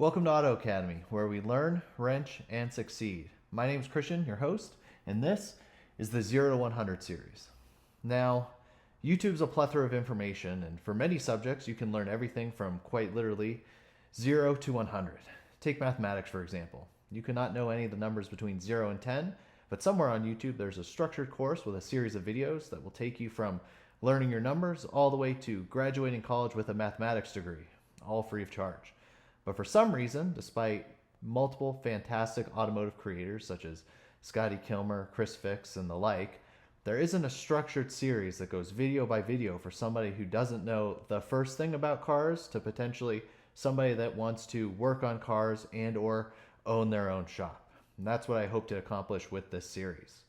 Welcome to Auto Academy, where we learn, wrench, and succeed. My name is Christian, your host, and this is the 0 to 100 series. Now, YouTube's a plethora of information, and for many subjects, you can learn everything from quite literally 0 to 100. Take mathematics, for example. You cannot know any of the numbers between 0 and 10, but somewhere on YouTube, there's a structured course with a series of videos that will take you from learning your numbers all the way to graduating college with a mathematics degree, all free of charge. But for some reason, despite multiple fantastic automotive creators such as Scotty Kilmer, Chris Fix, and the like, there isn't a structured series that goes video by video for somebody who doesn't know the first thing about cars to potentially somebody that wants to work on cars and or own their own shop. And that's what I hope to accomplish with this series.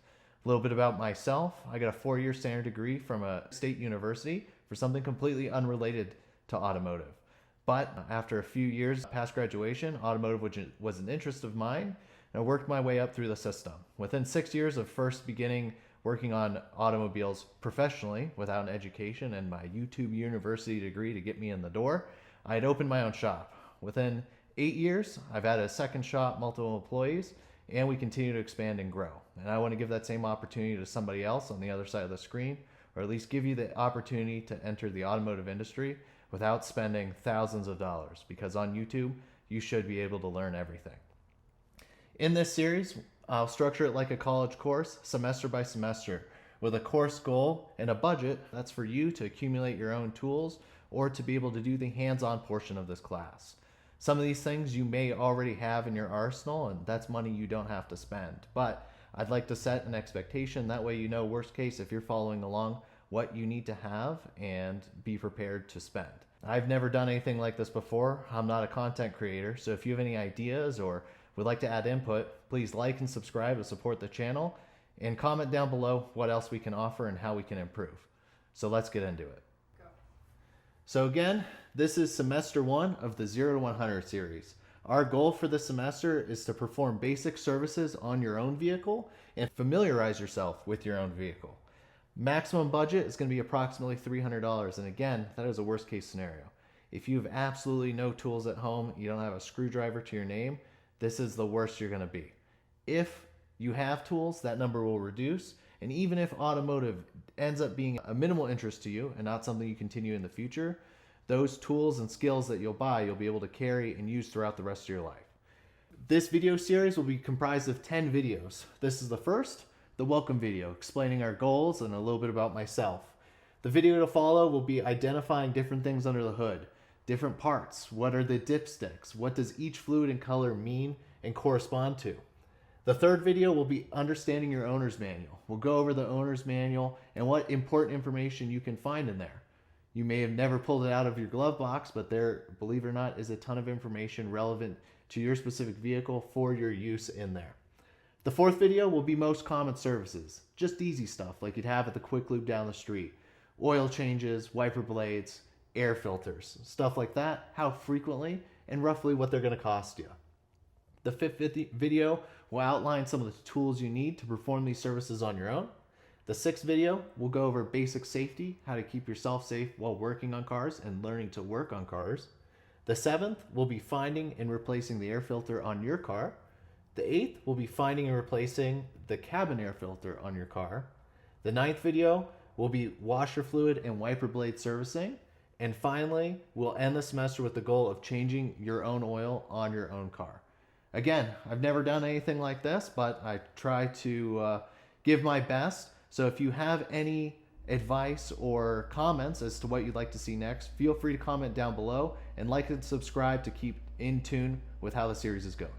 A little bit about myself. I got a 4-year standard degree from a state university for something completely unrelated to automotive. But after a few years past graduation, automotive was an interest of mine, and I worked my way up through the system. Within 6 years of first beginning working on automobiles professionally without an education and my YouTube university degree to get me in the door, I had opened my own shop. Within 8 years, I've added a second shop, multiple employees, and we continue to expand and grow. And I want to give that same opportunity to somebody else on the other side of the screen, or at least give you the opportunity to enter the automotive industry without spending thousands of dollars, because on YouTube, you should be able to learn everything. In this series, I'll structure it like a college course, semester by semester, with a course goal and a budget that's for you to accumulate your own tools or to be able to do the hands-on portion of this class. Some of these things you may already have in your arsenal, and that's money you don't have to spend. But I'd like to set an expectation, that way you know, worst case, if you're following along, what you need to have and be prepared to spend. I've never done anything like this before. I'm not a content creator, so if you have any ideas or would like to add input, please like and subscribe to support the channel, and comment down below what else we can offer and how we can improve. So let's get into it. Go. So again, this is semester 1 of the 0 to 100 series. Our goal for this semester is to perform basic services on your own vehicle and familiarize yourself with your own vehicle. Maximum budget is going to be approximately $300, and again, that is a worst case scenario. If you have absolutely no tools at home, you don't have a screwdriver to your name, this is the worst you're going to be. If you have tools, that number will reduce, and even if automotive ends up being a minimal interest to you and not something you continue in the future, those tools and skills that you'll buy, you'll be able to carry and use throughout the rest of your life. This video series will be comprised of 10 videos. This is the first, the welcome video, explaining our goals and a little bit about myself. The video to follow will be identifying different things under the hood, different parts. What are the dipsticks? What does each fluid and color mean and correspond to? The third video will be understanding your owner's manual. We'll go over the owner's manual and what important information you can find in there. You may have never pulled it out of your glove box, but there, believe it or not, is a ton of information relevant to your specific vehicle for your use in there. The fourth video will be most common services, just easy stuff like you'd have at the quick lube down the street. Oil changes, wiper blades, air filters, stuff like that, how frequently, and roughly what they're going to cost you. The fifth video will outline some of the tools you need to perform these services on your own. The sixth video will go over basic safety, how to keep yourself safe while working on cars and learning to work on cars. The seventh will be finding and replacing the air filter on your car. The eighth will be finding and replacing the cabin air filter on your car. The ninth video will be washer fluid and wiper blade servicing. And finally, we'll end the semester with the goal of changing your own oil on your own car. Again, I've never done anything like this, but I try to give my best. So if you have any advice or comments as to what you'd like to see next, feel free to comment down below and like and subscribe to keep in tune with how the series is going.